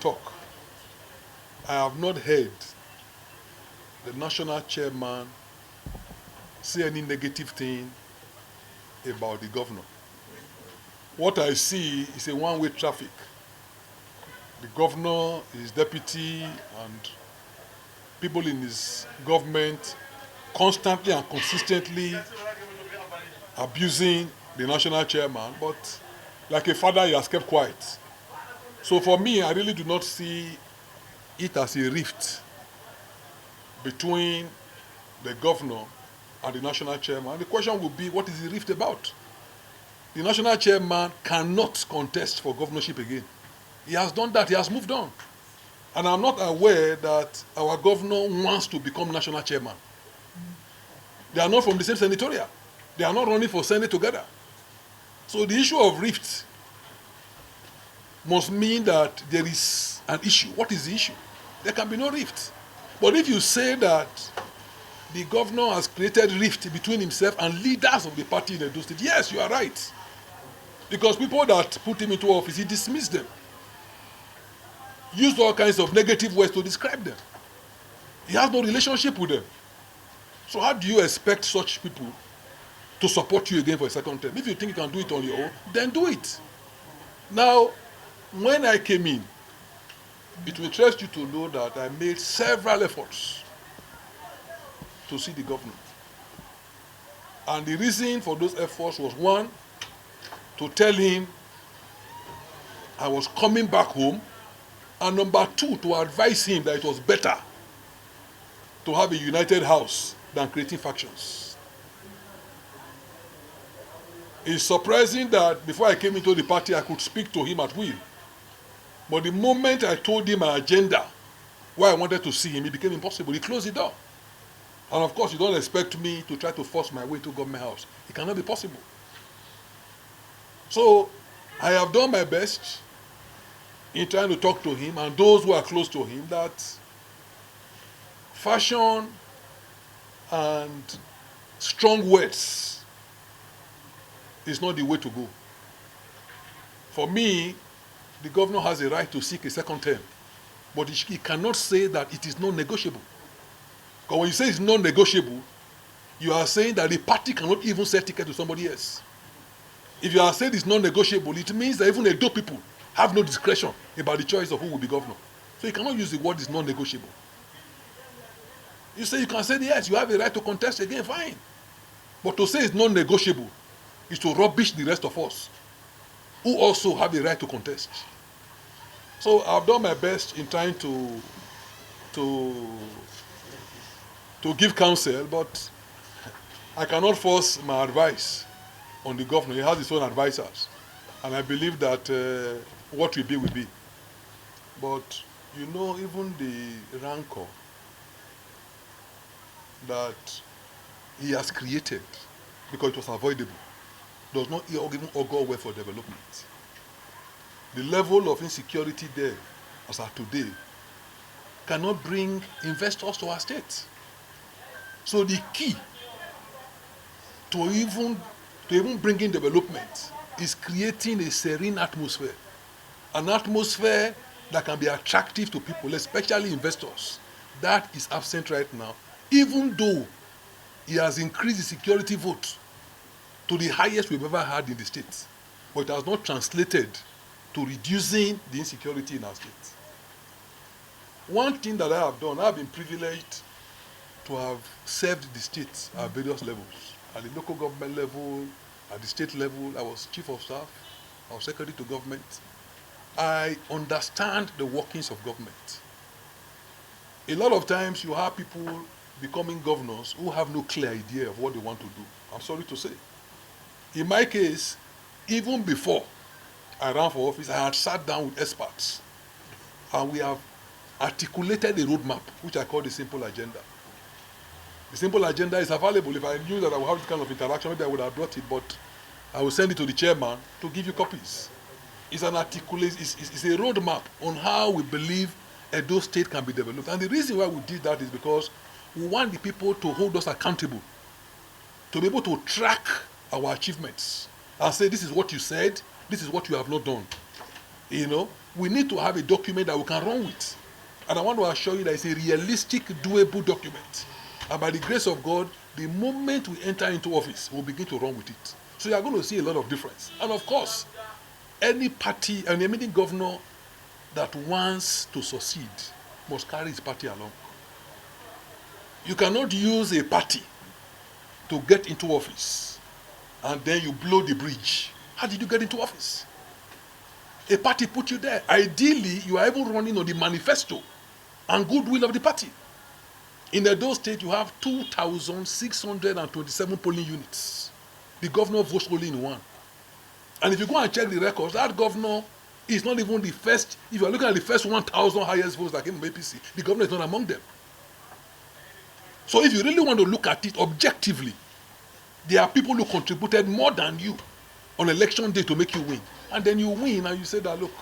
talk, I have not heard the national chairman say any negative thing about the governor. What I see is a one-way traffic. The governor, his deputy, and people in his government constantly and consistently abusing the national chairman, but like a father, he has kept quiet. So for me, I really do not see it as a rift between the governor and the national chairman. The question would be, what is the rift about? The national chairman cannot contest for governorship again. He has done that, he has moved on. And I'm not aware that our governor wants to become national chairman. They are not from the same senatorial. They are not running for Senate together. So the issue of rift must mean that there is an issue. What is the issue? There can be no rift. But if you say that the governor has created rift between himself and leaders of the party in Edo State, yes, you are right. Because people that put him into office, he dismissed them. Used all kinds of negative words to describe them. He has no relationship with them. So how do you expect such people to support you again for a second term? If you think you can do it on your own, then do it. Now, when I came in, it will interest you to know that I made several efforts to see the governor. And the reason for those efforts was, one, to tell him I was coming back home, and number two, to advise him that it was better to have a united house than creating factions. It's surprising that before I came into the party, I could speak to him at will. But the moment I told him my agenda, why I wanted to see him, it became impossible. He closed the door. And of course, you don't expect me to try to force my way to government house. It cannot be possible. So, I have done my best in trying to talk to him and those who are close to him that fashion and strong words is not the way to go. For me, the governor has a right to seek a second term, but he cannot say that it is non-negotiable. Because when you say it's non-negotiable, you are saying that the party cannot even sell ticket to somebody else. If you are saying it's non-negotiable, it means that even Edo people have no discretion about the choice of who will be governor. So you cannot use the word is non-negotiable. You say you can say yes, you have a right to contest again, fine. But to say it's non-negotiable is to rubbish the rest of us who also have a right to contest. So I've done my best in trying to give counsel, but I cannot force my advice on the governor. He has his own advisors. And I believe that what will be. But you know, even the rancor that he has created, because it was avoidable, does not even augur well for development. The level of insecurity there, as of today, cannot bring investors to our state. So the key to even bringing development is creating a serene atmosphere, an atmosphere that can be attractive to people, especially investors. That is absent right now, even though he has increased the security vote to the highest we've ever had in the state. But it has not translated to reducing the insecurity in our state. One thing that I have done, I have been privileged to have served the state at various levels. At the local government level, at the state level, I was chief of staff, I was secretary to government. I understand the workings of government. A lot of times you have people becoming governors who have no clear idea of what they want to do. I'm sorry to say. In my case, even before I ran for office, I had sat down with experts and we have articulated a roadmap, which I call the simple agenda. The simple agenda is available. If I knew that I would have this kind of interaction, maybe I would have brought it, but I will send it to the chairman to give you copies. It's an it's a roadmap on how we believe Edo State can be developed. And the reason why we did that is because we want the people to hold us accountable, to be able to track our achievements and say, this is what you said, this is what you have not done. You know, we need to have a document that we can run with. And I want to assure you that it's a realistic, doable document. And by the grace of God, the moment we enter into office, we'll begin to run with it. So you are going to see a lot of difference. And of course, any party, an eminent governor that wants to succeed must carry his party along. You cannot use a party to get into office and then you blow the bridge. How did you get into office? A party put you there. Ideally, you are even running on the manifesto and goodwill of the party. In Edo State, you have 2,627 polling units. The governor votes only in one. And if you go and check the records, that governor is not even the first. If you are looking at the first 1,000 highest votes that came from APC, the governor is not among them. So if you really want to look at it objectively, there are people who contributed more than you on election day to make you win. And then you win and you say that, look,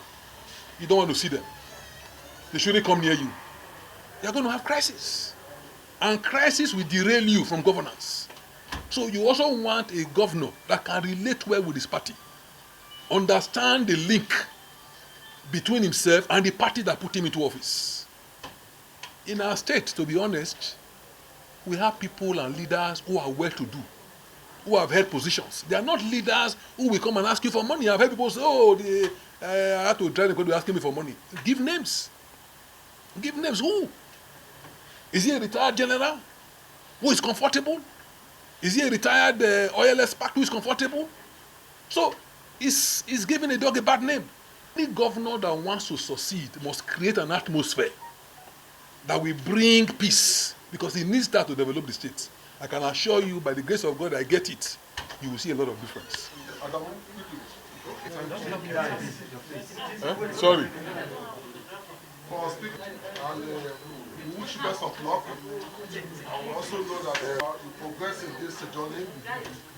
you don't want to see them. They shouldn't come near you. You're going to have crisis. And crisis will derail you from governance. So you also want a governor that can relate well with his party. Understand the link between himself and the party that put him into office. In our state, to be honest, we have people and leaders who are well-to-do, who have held positions. They are not leaders who will come and ask you for money. I've heard people say, oh, I had to try to go to asking me for money. Give names. Give names. Who? Is he a retired general who is comfortable? Is he a retired oil expert who is comfortable? So, he's giving a dog a bad name. Any governor that wants to succeed must create an atmosphere that will bring peace, because he needs that to develop the state. I can assure you, by the grace of God, I get it. You will see a lot of difference. Sorry. For speaking, and we wish you best of luck. I will also know that you progress in this journey.